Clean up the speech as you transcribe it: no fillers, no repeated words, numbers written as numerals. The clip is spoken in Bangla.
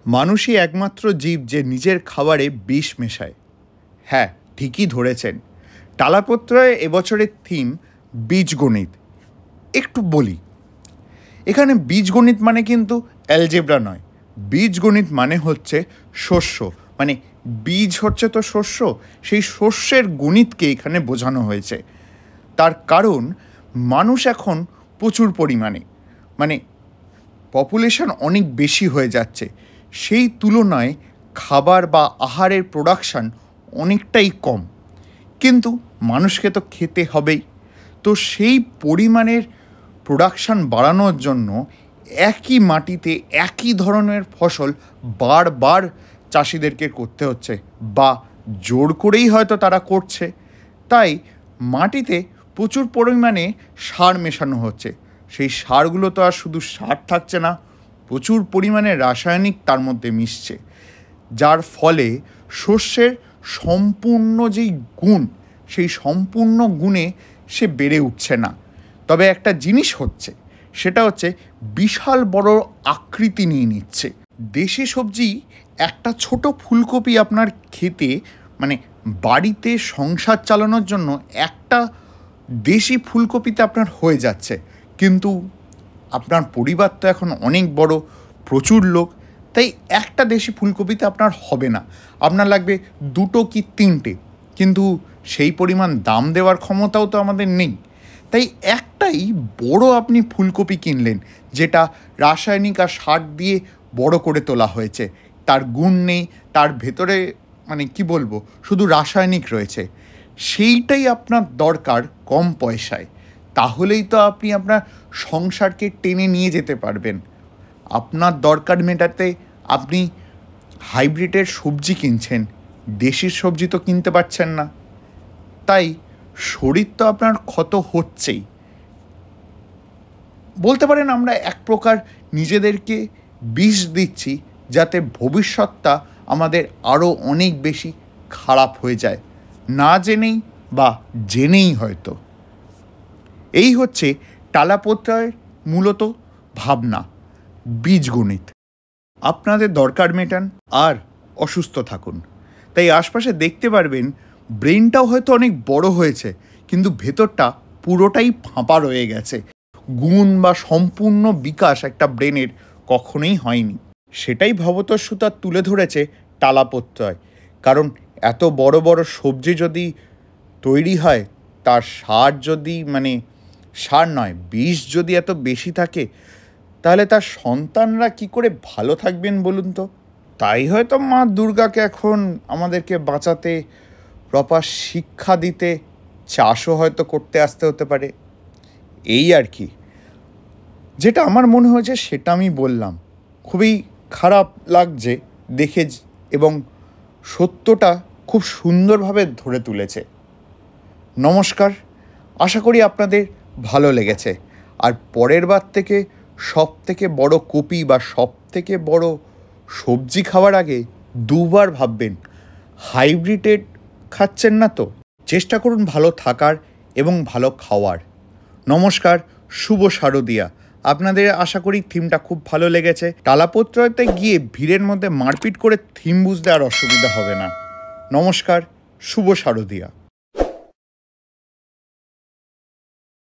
মানুষই একমাত্র জীব যে নিজের খাবারে বিষ মেশায়। হ্যাঁ, ঠিকই ধরেছেন। টালাপত্রয় এবছরের থিম বীজগণিত। একটু বলি, এখানে বীজগণিত মানে কিন্তু অ্যালজেব্রা নয়। বীজগণিত মানে হচ্ছে শস্য, মানে বীজ হচ্ছে তো শস্য, সেই শস্যের গণিতকে এখানে বোঝানো হয়েছে। তার কারণ মানুষ এখন প্রচুর পরিমাণে, মানে পপুলেশন অনেক বেশি হয়ে যাচ্ছে, সেই তুলনায় খাবার বা আহারের প্রোডাকশান অনেকটাই কম। কিন্তু মানুষকে তো খেতে হবেই, তো সেই পরিমাণের প্রোডাকশান বাড়ানোর জন্য একই মাটিতে একই ধরনের ফসল বারবার চাষিদেরকে করতে হচ্ছে, বা জোর করেই হয়তো তারা করছে। তাই মাটিতে প্রচুর পরিমাণে সার মেশানো হচ্ছে। সেই সারগুলো তো আর শুধু সার থাকছে না, প্রচুর পরিমাণে রাসায়নিক তার মধ্যে মিশছে, যার ফলে শস্যের সম্পূর্ণ যেই গুণ, সেই সম্পূর্ণ গুণে সে বেড়ে উঠছে না। তবে একটা জিনিস হচ্ছে, সেটা হচ্ছে বিশাল বড় আকৃতি নিয়ে নিচ্ছে। দেশি সবজি একটা ছোট ফুলকপি আপনার খেতে, মানে বাড়িতে সংসার চালানোর জন্য একটা দেশি ফুলকপিতে আপনার হয়ে যাচ্ছে। কিন্তু আপনার পরিবার তো এখন অনেক বড়, প্রচুর লোক, তাই একটা দেশি ফুলকপিতে আপনার হবে না, আপনার লাগবে 2 কি 3টে। কিন্তু সেই পরিমাণ দাম দেওয়ার ক্ষমতাও তো আমাদের নেই। তাই একটাই বড় আপনি ফুলকপি কিনলেন, যেটা রাসায়নিক আর সার দিয়ে বড় করে তোলা হয়েছে, তার গুণ নেই, তার ভেতরে মানে কি বলবো, শুধু রাসায়নিক রয়েছে, সেইটাই আপনার দরকার কম পয়সায়। তাহলেই তো আপনি আপনার সংসারকে টেনে নিয়ে যেতে পারবেন। আপনার দরকার মেটাতে আপনি হাইব্রিডের সবজি কিনছেন, দেশির সবজি তো কিনতে পারছেন না। তাই শরীর তো আপনার ক্ষত হচ্ছেই। বলতে পারেন আমরা এক প্রকার নিজেদেরকে বিষ দিচ্ছি, যাতে ভবিষ্যৎটা আমাদের আরও অনেক বেশি খারাপ হয়ে যায়, না জেনেই বা জেনেই হয়তো। এই হচ্ছে টালাপত্রয়ের মূলত ভাবনা, বীজগণিত। আপনাদের দরকার মেটান আর অসুস্থ থাকুন। তাই আশপাশে দেখতে পারবেন ব্রেনটাও হয়তো অনেক বড় হয়েছে, কিন্তু ভেতরটা পুরোটাই ফাঁপা রয়ে গেছে। গুণ বা সম্পূর্ণ বিকাশ একটা ব্রেনের কখনোই হয়নি। সেটাই ভবতোষ-সুতা তুলে ধরেছে টালাপত্রয়। কারণ এত বড় বড় সবজি যদি তৈরি হয়, তার সার যদি, মানে সার নয়, বিষ যদি এত বেশি থাকে, তাহলে তার সন্তানরা কি করে ভালো থাকবেন বলুন তো? তাই হয়তো মা দুর্গাকে এখন আমাদেরকে বাঁচাতে, প্রপার শিক্ষা দিতে, চাষও হয়তো করতে আসতে হতে পারে। এই আর কি, যেটা আমার মনে হয়েছে সেটা আমি বললাম। খুবই খারাপ লাগছে দেখে, এবং সত্যটা খুব সুন্দরভাবে ধরে তুলেছে। নমস্কার, আশা করি আপনাদের ভালো লেগেছে। আর পরের বার থেকে সব থেকে বড় কপি বা সব থেকে বড় সবজি খাওয়ার আগে 2বার ভাববেন, হাইব্রিডেড খাচ্ছেন না তো। চেষ্টা করুন ভালো থাকার এবং ভালো খাওয়ার। নমস্কার, শুভ শারদিয়া। আপনাদের আশা করি থিমটা খুব ভালো লেগেছে। টালাপত্রয়তে গিয়ে ভিড়ের মধ্যে মারপিট করে থিম বুঝতে আর অসুবিধা হবে না। নমস্কার, শুভ শারদিয়া।